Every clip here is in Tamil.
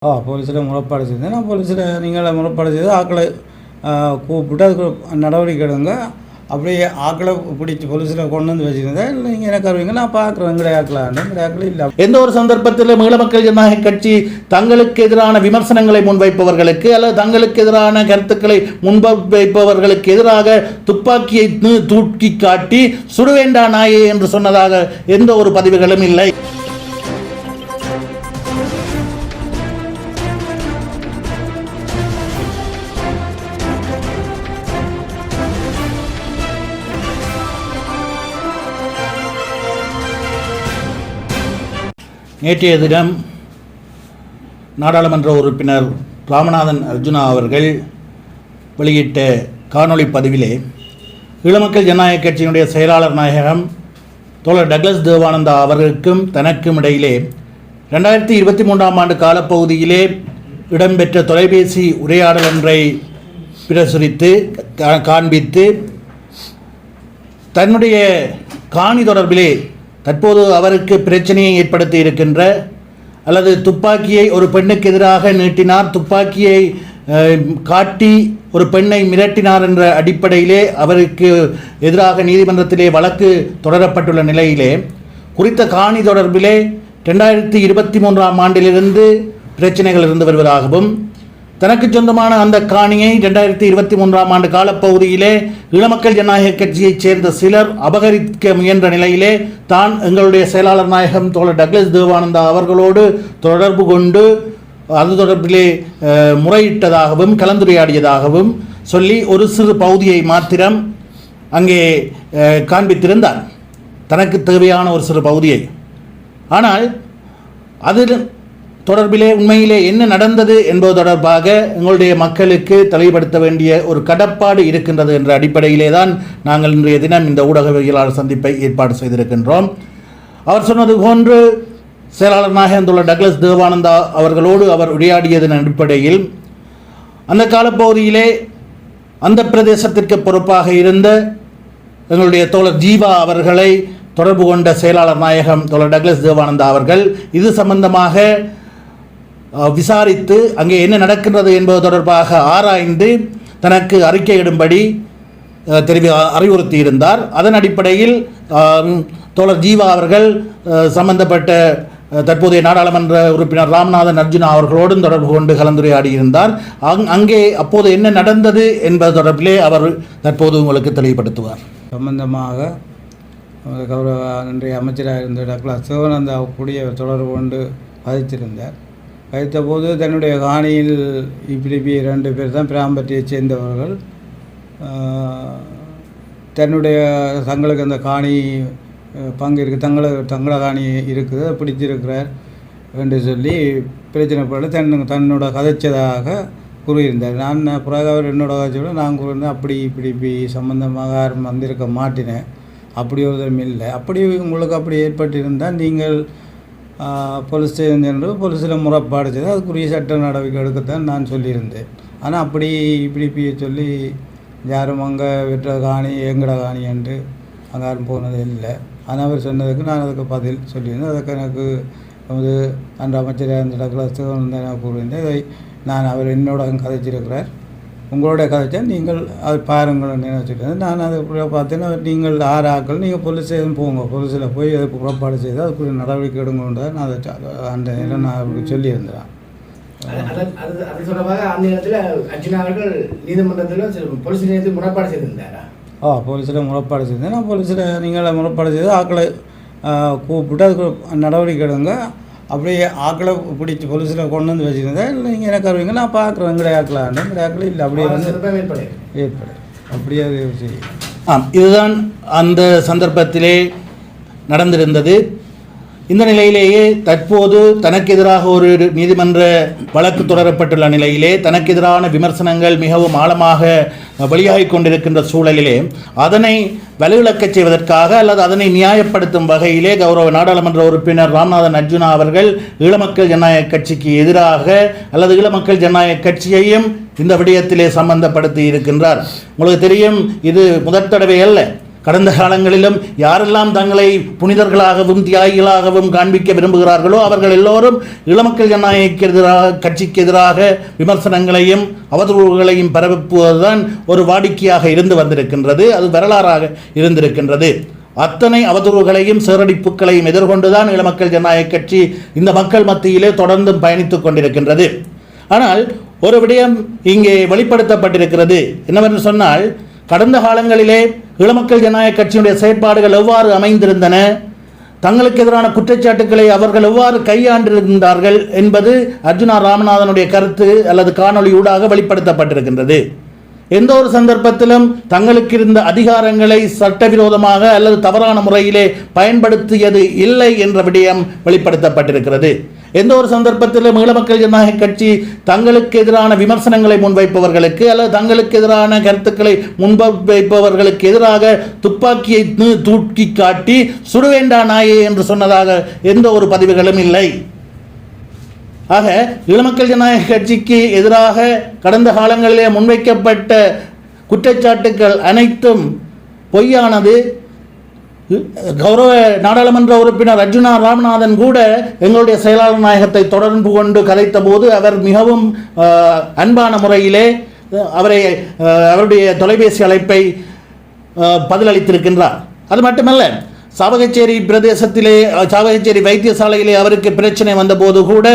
போலீஸில் முறைப்பாடு செய்தேன். நான் போலீஸில் நீங்கள் முறைப்பாடு செய்து ஆக்களை கூப்பிட்டு அதுக்கு நடவடிக்கை எடுங்க. அப்படியே ஆக்களை பிடிச்சி போலீஸில் கொண்டு வந்து வச்சுருந்தேன். இல்லை நீங்கள் எனக்கு வருவீங்க, நான் பார்க்குறேன். எங்களுடைய ஆக்கள் இல்லை. எந்த ஒரு சந்தர்ப்பத்திலும் ஈழ மக்கள் ஜனநாயக கட்சி தங்களுக்கு எதிரான விமர்சனங்களை முன்வைப்பவர்களுக்கு அல்லது தங்களுக்கு எதிரான கருத்துக்களை முன்வைப்பவர்களுக்கு எதிராக துப்பாக்கியை தூக்கி காட்டி சுடுவேண்டா நாயே என்று சொன்னதாக எந்த ஒரு பதிவுகளும் இல்லை. நேற்றைய தினம் நாடாளுமன்ற உறுப்பினர் ராமநாதன் அர்ஜுனா அவர்கள் வெளியிட்ட காணொளி பதிவிலே ஈழமக்கள் ஜனநாயக கட்சியினுடைய செயலாளர் நாயகம் தோழர் டக்ளஸ் தேவானந்தா அவர்களுக்கும் தனக்கும் இடையிலே 2023 ஆண்டு காலப்பகுதியிலே இடம்பெற்ற தொலைபேசி உரையாடல் ஒன்றை பிரசுரித்து காண்பித்து தன்னுடைய காணி தொடர்பிலே தற்போது அவருக்கு பிரச்சனையை ஏற்படுத்தி இருக்கின்ற அல்லது துப்பாக்கியை ஒரு பெண்ணுக்கு எதிராக நீட்டினார், துப்பாக்கியை காட்டி ஒரு பெண்ணை மிரட்டினார் என்ற அடிப்படையிலே அவருக்கு எதிராக நீதிமன்றத்திலே வழக்கு தொடரப்பட்டுள்ள நிலையிலே குறித்த காணி தொடர்பிலே 2023 ஆண்டிலிருந்து பிரச்சனைகள் இருந்து வருவதாகவும் தனக்கு சொந்தமான அந்த காணியை 2023 ஆண்டு காலப்பகுதியிலே ஈழமக்கள் ஜனநாயக கட்சியைச் சேர்ந்த சிலர் அபகரிக்க முயன்ற நிலையிலே தான் எங்களுடைய செயலாளர் நாயகம் தோழர் டக்ளஸ் தேவானந்தா அவர்களோடு தொடர்பு கொண்டு அது தொடர்பிலே முறையிட்டதாகவும் கலந்துரையாடியதாகவும் சொல்லி ஒரு சிறு பகுதியை மாத்திரம் அங்கே காண்பித்திருந்தார், தனக்கு தேவையான ஒரு சிறு பகுதியை. ஆனால் அதில் தொடர்பிலே உண்மையிலே என்ன நடந்தது என்பது தொடர்பாக எங்களுடைய மக்களுக்கு தெளிவுபடுத்த வேண்டிய ஒரு கடப்பாடு இருக்கின்றது என்ற அடிப்படையிலே தான் நாங்கள் இன்றைய தினம் இந்த ஊடகவியலாளர் சந்திப்பை ஏற்பாடு செய்திருக்கின்றோம். அவர் சொன்னது போன்று செயலாளர் நாயகம் தோழர் டக்ளஸ் தேவானந்தா அவர்களோடு அவர் உரையாடியதன் அடிப்படையில் அந்த காலப்பகுதியிலே அந்த பிரதேசத்திற்கு பொறுப்பாக இருந்த எங்களுடைய தோழர் ஜீவா அவர்களை தொடர்பு கொண்ட செயலாளர் நாயகம் தோழர் டக்ளஸ் தேவானந்தா அவர்கள் இது சம்பந்தமாக விசாரித்து அங்கே என்ன நடக்கின்றது என்பது தொடர்பாக ஆராய்ந்து தனக்கு அறிக்கையிடும்படி அறிவுறுத்தியிருந்தார். அதன் அடிப்படையில் தோழர் ஜீவா அவர்கள் சம்பந்தப்பட்ட தற்போதைய நாடாளுமன்ற உறுப்பினர் ராமநாதன் அர்ஜுனா அவர்களோடும் தொடர்பு கொண்டு கலந்துரையாடியிருந்தார். அங்கே அப்போது என்ன நடந்தது என்பது தொடர்பிலே அவர் தற்போது உங்களுக்கு தெளிவுபடுத்துவார். சம்பந்தமாக கௌரவ இன்றைய அமைச்சராக இருந்த டாக்டர் சிவானந்தா கூடிய தொடர்பு கொண்டு பதித்திருந்தார். வைத்தபோது தன்னுடைய காணியில் இப்படி 2 பேர் தான் பிராம்பட்டியை சேர்ந்தவர்கள் தன்னுடைய தங்களுக்கு அந்த காணி பங்கு இருக்குது, தங்கள காணி இருக்குது, பிடிச்சிருக்கிறார் என்று சொல்லி பிரச்சனைப்பட்டு தன்னோட கதைச்சதாக கூறியிருந்தார். நான் பிறகு அவர் என்னோட கதைச்சோட நான் கூறியிருந்தேன், அப்படி இப்படி சம்பந்தமாக யாரும் வந்திருக்க மாட்டினேன், அப்படி ஒரு தரம் இல்லை. அப்படி உங்களுக்கு அப்படி ஏற்பட்டிருந்தால் நீங்கள் போலீஸ் ஸ்டேஷன் சென்று போலீஸில் முறைப்பாடு செய்து அதுக்குரிய சட்ட நடவடிக்கை எடுக்கத்தான் நான் சொல்லியிருந்தேன். ஆனால் அப்படி இப்படி சொல்லி யாரும் அங்கே விற்ற காணி எங்கட காணி என்று அங்கே யாரும் போனது இல்லை. ஆனால் அவர் சொன்னதுக்கு நான் அதுக்கு பதில் சொல்லியிருந்தேன். அதுக்கு எனக்கு வந்து அந்த அமைச்சராக இருந்த டாக்டர் நான் கூறியிருந்தேன். இதை நான் அவர் என்னோட கதைச்சிருக்கிறார், உங்களோட கதைச்சா நீங்கள் அது பாருங்கள் நினைச்சிட்டு நான் அதை பார்த்தேன்னா நீங்கள் 6 ஆட்கள் நீங்கள் போலீஸ் ஸ்டேஷன் போங்க, போலீஸில் போய் அதுக்கு புறப்பாடு செய்து அதுக்குரிய நடவடிக்கை எடுங்கன்றதை நான் அதை அந்த நேரம் நான் அப்படி சொல்லியிருந்தேன். அது தொடர்பாக அந்த நேரத்தில் அர்ஜுனா அவர்கள் நீதிமன்றத்தில் போலீஸ் நிலையத்தில் முறைப்பாடு செய்திருந்தாரா? போலீஸில் முறைப்பாடு செய்தேன். நான் போலீஸில் நீங்கள் முறைப்பாடு செய்து ஆக்களை கூப்பிட்டு அதுக்கு நடவடிக்கை எடுங்க. அப்படியே ஆக்களை பிடிச்சி போலீஸில் கொண்டு வந்து வச்சுருந்தேன். இல்லை நீங்கள் எனக்கு வருவீங்க, நான் பார்க்குறேன். எங்களுடைய ஆக்கள் இல்லை. அப்படியே வந்து ஏற்படு அப்படியே செய்யும். இதுதான் அந்த சந்தர்ப்பத்திலே நடந்திருந்தது. இந்த நிலையிலேயே தற்போது தனக்கு எதிராக ஒரு நீதிமன்ற வழக்கு தொடரப்பட்டுள்ள நிலையிலே தனக்கு எதிரான விமர்சனங்கள் மிகவும் ஆழமாக வெளியாகிக் கொண்டிருக்கின்ற சூழலிலே அதனை வலுவிழக்கச் செய்வதற்காக அல்லது அதனை நியாயப்படுத்தும் வகையிலே கௌரவ நாடாளுமன்ற உறுப்பினர் ராமநாதன் அர்ஜுனா அவர்கள் ஈழமக்கள் ஜனநாயக கட்சிக்கு எதிராக அல்லது ஈழமக்கள் ஜனநாயக கட்சியையும் இந்த விடயத்திலே சம்பந்தப்படுத்தி இருக்கின்றார். உங்களுக்கு தெரியும், இது முதற் தடவை அல்ல. கடந்த காலங்களிலும் யாரெல்லாம் தங்களை புனிதர்களாகவும் தியாகிகளாகவும் காண்பிக்க விரும்புகிறார்களோ அவர்கள் எல்லோரும் இளமக்கள் ஜனநாயக எதிராக கட்சிக்கு எதிராக விமர்சனங்களையும் அவதூறுகளையும் பரப்புவதுதான் ஒரு வாடிக்கையாக இருந்து வந்திருக்கின்றது. அது வரலாறாக இருந்திருக்கின்றது. அத்தனை அவதூறுகளையும் சேரடிப்புகளையும் எதிர்கொண்டுதான் இளமக்கள் ஜனநாயக கட்சி இந்த மக்கள் மத்தியிலே தொடர்ந்தும் பயணித்துக் கொண்டிருக்கின்றது. ஆனால் ஒரு விடயம் இங்கே வெளிப்படுத்தப்பட்டிருக்கிறது. என்னவென்று சொன்னால், கடந்த காலங்களிலே இளமக்கள் ஜனநாயக கட்சியினுடைய செயற்பாடுகள் எவ்வாறு அமைந்திருந்தன, தங்களுக்கு எதிரான குற்றச்சாட்டுக்களை அவர்கள் எவ்வாறு கையாண்டிருந்தார்கள் என்பது அர்ஜுனா ராமநாதனுடைய கருத்து அல்லது காணொளி ஊடாக வெளிப்படுத்தப்பட்டிருக்கின்றது. எந்த ஒரு சந்தர்ப்பத்திலும் தங்களுக்கு இருந்த அதிகாரங்களை சட்டவிரோதமாக அல்லது தவறான முறையிலே பயன்படுத்தியது இல்லை என்ற விடயம் வெளிப்படுத்தப்பட்டிருக்கிறது. எந்த ஒரு சந்தர்ப்பத்திலும் ஈழமக்கள் ஜனநாயக கட்சி தங்களுக்கு எதிரான விமர்சனங்களை முன்வைப்பவர்களுக்கு அல்லது தங்களுக்கு எதிரான கருத்துக்களை முன்வைப்பவர்களுக்கு எதிராக துப்பாக்கியை தூக்கி காட்டி சுடுவேண்டா நாயே என்று சொன்னதாக எந்த ஒரு பதிவுகளும் இல்லை. ஆக ஈழமக்கள் ஜனநாயக கட்சிக்கு எதிராக கடந்த காலங்களிலே முன்வைக்கப்பட்ட குற்றச்சாட்டுக்கள் அனைத்தும் பொய்யானது. கௌரவ நாடாளுமன்ற உறுப்பினர் அர்ஜுனா ராமநாதன் கூட எங்களுடைய செயலாளர் நாயகத்தை தொடர்பு கொண்டு கதைத்த போது அவர் மிகவும் அன்பான முறையிலே அவருடைய தொலைபேசி அழைப்பை பதிலளித்திருக்கின்றார். அது மட்டுமல்ல, சாவகச்சேரி பிரதேசத்திலே சாவகச்சேரி வைத்தியசாலையிலே அவருக்கு பிரச்சனை வந்தபோது கூட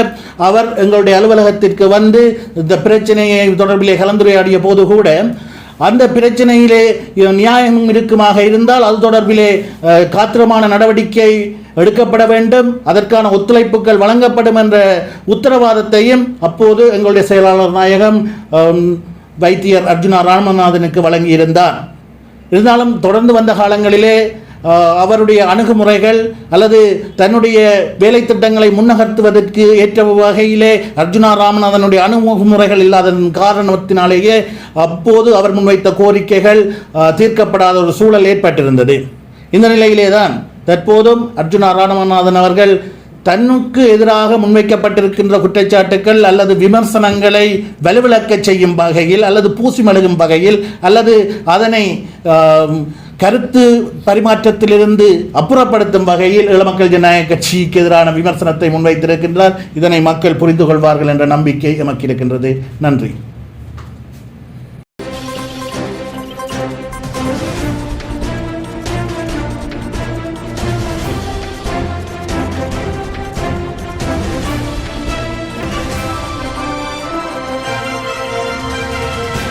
அவர் எங்களுடைய அலுவலகத்திற்கு வந்து இந்த பிரச்சனையை தொடர்பிலே கலந்துரையாடிய போது கூட அந்த பிரச்சனையிலே நியாயம் இருக்குமாக இருந்தால் அது தொடர்பிலே காத்திரமான நடவடிக்கை எடுக்கப்பட வேண்டும், அதற்கான ஒத்துழைப்புகள் வழங்கப்படும் என்ற உத்தரவாதத்தையும் அப்போது எங்களுடைய செயலாளர் நாயகம் வைத்தியர் அர்ஜுனா ராமநாதனுக்கு வழங்கியிருந்தார். இருந்தாலும் தொடர்ந்து வந்த காலங்களிலே அவருடைய அணுகுமுறைகள் அல்லது தன்னுடைய வேலை திட்டங்களை முன்னகர்த்துவதற்கு ஏற்ற வகையிலே அர்ஜுனா ராமநாதனுடைய அணுகுமுறைகள் இல்லாததன் காரணத்தினாலேயே அப்போது அவர் முன்வைத்த கோரிக்கைகள் தீர்க்கப்படாத ஒரு சூழல் ஏற்பட்டிருந்தது. இந்த நிலையிலே தான் தற்போதும் அர்ஜுனா ராமநாதன் அவர்கள் தன்னுக்கு எதிராக முன்வைக்கப்பட்டிருக்கின்ற குற்றச்சாட்டுக்கள் அல்லது விமர்சனங்களை வலுவிழக்க செய்யும் வகையில் அல்லது பூசி மெழுகும் வகையில் அல்லது அதனை கருத்து பரிமாற்றத்திலிருந்து அப்புறப்படுத்தும் வகையில் ஈழமக்கள் ஜனநாயக கட்சிக்கு எதிரான விமர்சனத்தை முன்வைத்திருக்கின்றார். இதனை மக்கள் புரிந்து கொள்வார்கள் என்ற நம்பிக்கை எமக்கு இருக்கின்றது. நன்றி.